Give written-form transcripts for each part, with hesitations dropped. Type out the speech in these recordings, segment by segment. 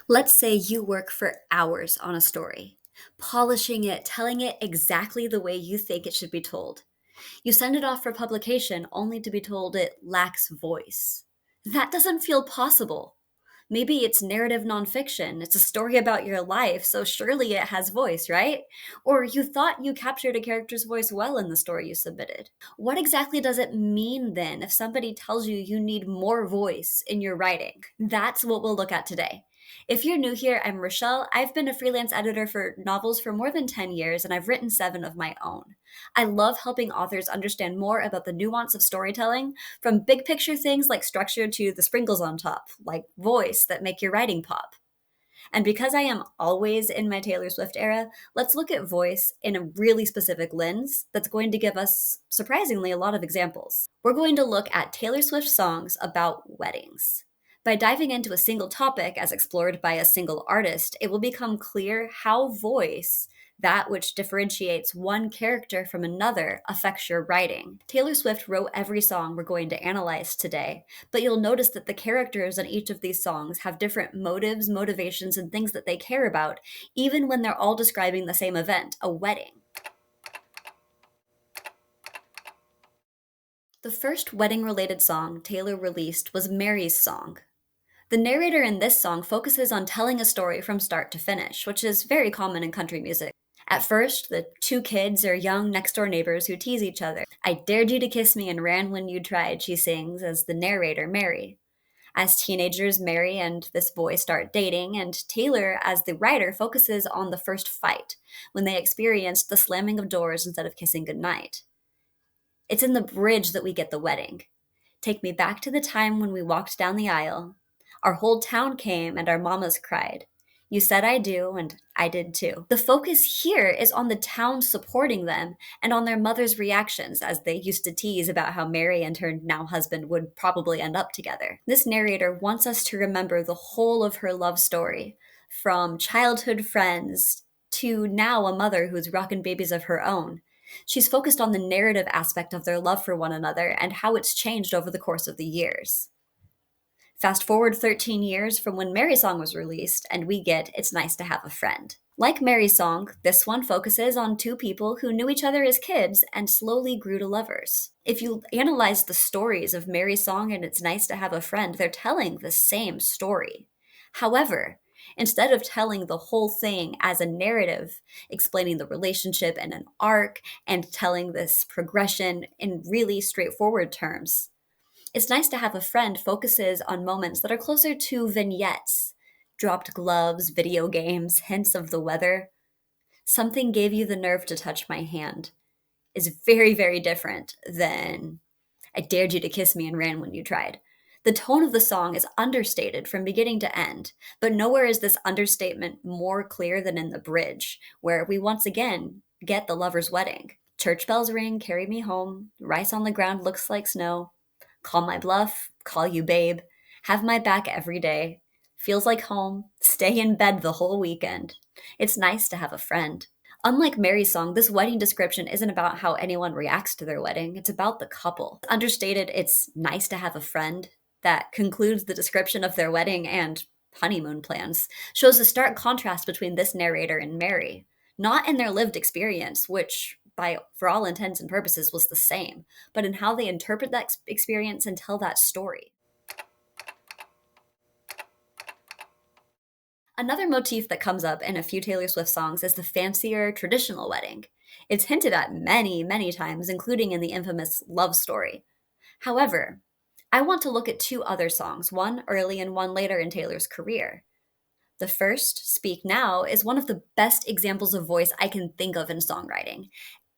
Let's say you work for hours on a story, polishing it, telling it exactly the way you think it should be told. You send it off for publication only to be told it lacks voice. That doesn't feel possible. Maybe it's narrative nonfiction. It's a story about your life, so surely it has voice, right? Or you thought you captured a character's voice well in the story you submitted. What exactly does it mean then if somebody tells you you need more voice in your writing? That's what we'll look at today. If you're new here, I'm Rochelle. I've been a freelance editor for novels for more than 10 years, and I've written 7 of my own. I love helping authors understand more about the nuance of storytelling, from big picture things like structure to the sprinkles on top, like voice, that make your writing pop. And because I am always in my Taylor Swift era, let's look at voice in a really specific lens that's going to give us, surprisingly, a lot of examples. We're going to look at Taylor Swift songs about weddings. By diving into a single topic as explored by a single artist, it will become clear how voice, that which differentiates one character from another, affects your writing. Taylor Swift wrote every song we're going to analyze today, but you'll notice that the characters in each of these songs have different motives, motivations, and things that they care about, even when they're all describing the same event, a wedding. The first wedding related song Taylor released was Mary's Song. The narrator in this song focuses on telling a story from start to finish, which is very common in country music. At first, the two kids are young next door neighbors who tease each other. I dared you to kiss me and ran when you tried, she sings as the narrator, Mary. As teenagers, Mary and this boy start dating, and Taylor, as the writer, focuses on the first fight, when they experienced the slamming of doors instead of kissing goodnight. It's in the bridge that we get the wedding. Take me back to the time when we walked down the aisle. Our whole town came and our mamas cried. You said I do, and I did too. The focus here is on the town supporting them and on their mother's reactions as they used to tease about how Mary and her now husband would probably end up together. This narrator wants us to remember the whole of her love story, from childhood friends to now a mother who's rocking babies of her own. She's focused on the narrative aspect of their love for one another and how it's changed over the course of the years. Fast forward 13 years from when Mary's Song was released, and we get It's Nice to Have a Friend. Like Mary's Song, this one focuses on two people who knew each other as kids and slowly grew to lovers. If you analyze the stories of Mary's Song and It's Nice to Have a Friend, they're telling the same story. However, instead of telling the whole thing as a narrative, explaining the relationship and an arc, and telling this progression in really straightforward terms, It's Nice to Have a Friend focuses on moments that are closer to vignettes: dropped gloves, video games, hints of the weather. Something gave you the nerve to touch my hand is very, very different than I dared you to kiss me and ran when you tried. The tone of the song is understated from beginning to end, but nowhere is this understatement more clear than in the bridge, where we once again get the lover's wedding. Church bells ring, carry me home, rice on the ground looks like snow, call my bluff, call you babe, have my back every day, feels like home, stay in bed the whole weekend. It's nice to have a friend. Unlike Mary's Song, this wedding description isn't about how anyone reacts to their wedding. It's about the couple. Understated, it's nice to have a friend that concludes the description of their wedding and honeymoon plans, shows a stark contrast between this narrator and Mary. Not in their lived experience, which, for all intents and purposes, was the same, but in how they interpret that experience and tell that story. Another motif that comes up in a few Taylor Swift songs is the fancier traditional wedding. It's hinted at many, many times, including in the infamous Love Story. However, I want to look at 2 other songs, one early and one later in Taylor's career. The first, Speak Now, is one of the best examples of voice I can think of in songwriting.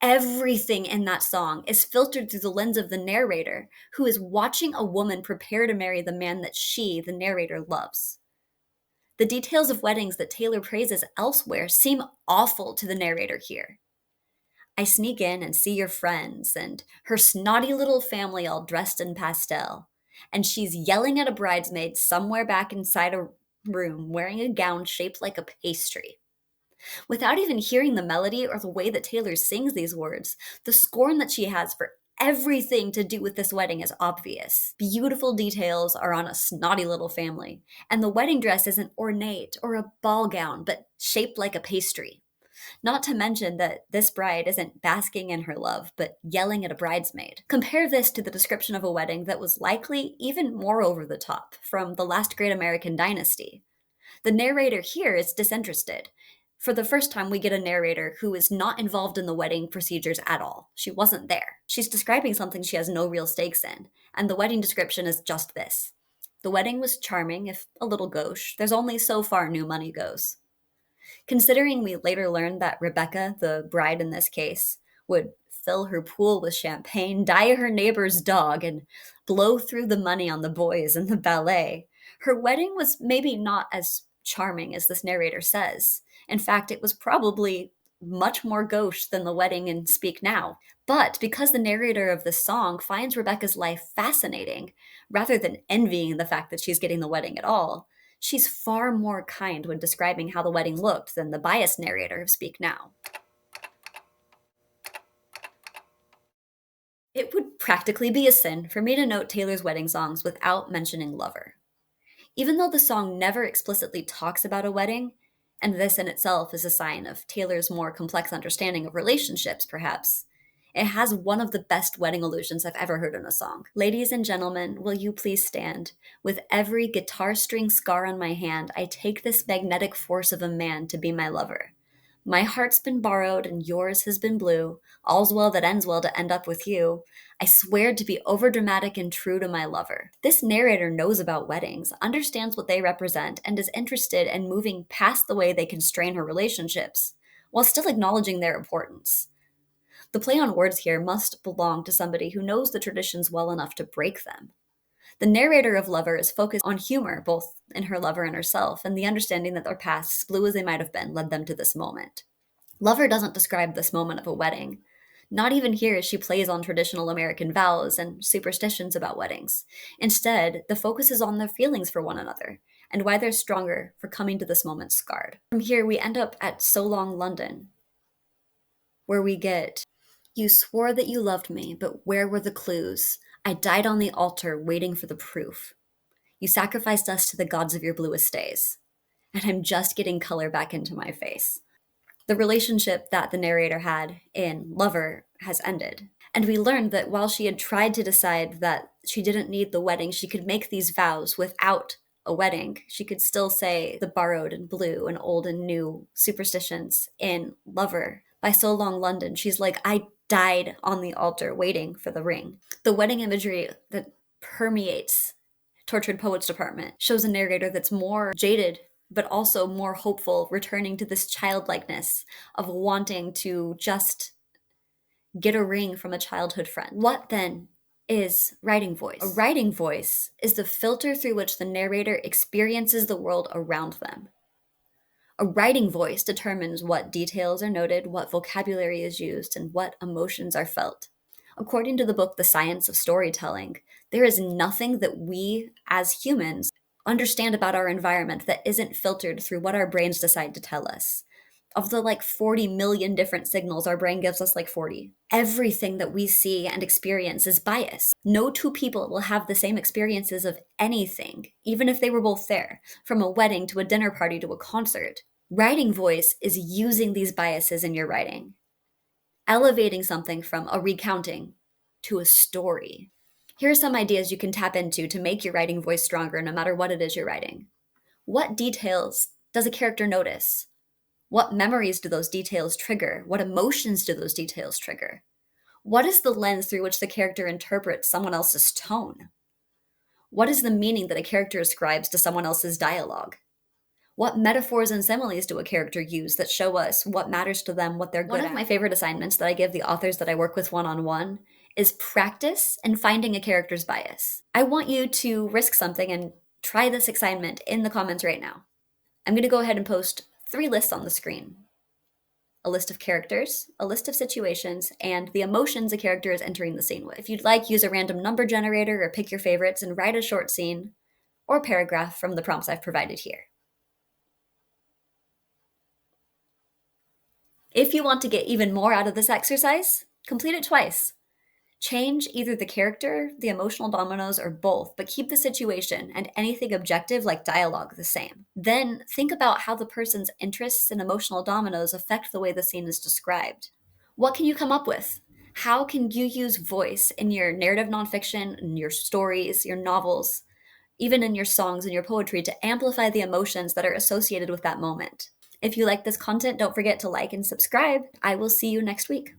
Everything in that song is filtered through the lens of the narrator, who is watching a woman prepare to marry the man that she, the narrator, loves. The details of weddings that Taylor praises elsewhere seem awful to the narrator here. I sneak in and see your friends and her snotty little family all dressed in pastel, and she's yelling at a bridesmaid somewhere back inside a room wearing a gown shaped like a pastry. Without even hearing the melody or the way that Taylor sings these words, the scorn that she has for Everything to do with this wedding is obvious. Beautiful details are on a snotty little family, and the wedding dress isn't ornate or a ball gown, but shaped like a pastry. Not to mention that this bride isn't basking in her love, but yelling at a bridesmaid. Compare this to the description of a wedding that was likely even more over the top from the last great American Dynasty. The narrator here is disinterested. For the first time, we get a narrator who is not involved in the wedding procedures at all. She wasn't there. She's describing something she has no real stakes in, and the wedding description is just this. The wedding was charming, if a little gauche. There's only so far new money goes. Considering we later learned that Rebecca, the bride in this case, would fill her pool with champagne, dye her neighbor's dog, and blow through the money on the boys and the ballet, her wedding was maybe not as charming as this narrator says. In fact, it was probably much more gauche than the wedding in Speak Now. But because the narrator of this song finds Rebecca's life fascinating, rather than envying the fact that she's getting the wedding at all, she's far more kind when describing how the wedding looked than the biased narrator of Speak Now. It would practically be a sin for me to note Taylor's wedding songs without mentioning Lover. Even though the song never explicitly talks about a wedding, and this in itself is a sign of Taylor's more complex understanding of relationships, perhaps, it has one of the best wedding allusions I've ever heard in a song. Ladies and gentlemen, will you please stand? With every guitar string scar on my hand, I take this magnetic force of a man to be my lover. My heart's been borrowed and yours has been blue. All's well that ends well to end up with you. I swear to be overdramatic and true to my lover. This narrator knows about weddings, understands what they represent, and is interested in moving past the way they constrain her relationships, while still acknowledging their importance. The play on words here must belong to somebody who knows the traditions well enough to break them. The narrator of Lover is focused on humor, both in her lover and herself, and the understanding that their pasts, blue as they might have been, led them to this moment. Lover doesn't describe this moment of a wedding. Not even here as she plays on traditional American vows and superstitions about weddings. Instead, the focus is on their feelings for one another, and why they're stronger for coming to this moment scarred. From here, we end up at So Long London, where we get, "You swore that you loved me, but where were the clues? I died on the altar waiting for the proof. You sacrificed us to the gods of your bluest days." And I'm just getting color back into my face. The relationship that the narrator had in Lover has ended. And we learned that while she had tried to decide that she didn't need the wedding, she could make these vows without a wedding. She could still say the borrowed and blue and old and new superstitions in Lover. By So Long London, she's like, I died on the altar waiting for the ring. The wedding imagery that permeates Tortured Poets Department shows a narrator that's more jaded but also more hopeful, returning to this childlikeness of wanting to just get a ring from a childhood friend. What then is writing voice? A writing voice is the filter through which the narrator experiences the world around them. A writing voice determines what details are noted, what vocabulary is used, and what emotions are felt. According to the book The Science of Storytelling, there is nothing that we as humans understand about our environment that isn't filtered through what our brains decide to tell us. Of the 40 million different signals, our brain gives us 40. Everything that we see and experience is biased. No two people will have the same experiences of anything, even if they were both there, from a wedding to a dinner party to a concert. Writing voice is using these biases in your writing, elevating something from a recounting to a story. Here are some ideas you can tap into to make your writing voice stronger no matter what it is you're writing. What details does a character notice? What memories do those details trigger? What emotions do those details trigger? What is the lens through which the character interprets someone else's tone? What is the meaning that a character ascribes to someone else's dialogue? What metaphors and similes do a character use that show us what matters to them, what they're good at? One of my favorite assignments that I give the authors that I work with one-on-one is practice and finding a character's bias. I want you to risk something and try this assignment in the comments right now. I'm going to go ahead and post 3 lists on the screen. A list of characters, a list of situations, and the emotions a character is entering the scene with. If you'd like, use a random number generator or pick your favorites and write a short scene or paragraph from the prompts I've provided here. If you want to get even more out of this exercise, complete it twice. Change either the character, the emotional dominoes, or both, but keep the situation and anything objective like dialogue the same. Then think about how the person's interests and emotional dominoes affect the way the scene is described. What can you come up with? How can you use voice in your narrative nonfiction, in your stories, your novels, even in your songs and your poetry to amplify the emotions that are associated with that moment? If you like this content, don't forget to like and subscribe. I will see you next week.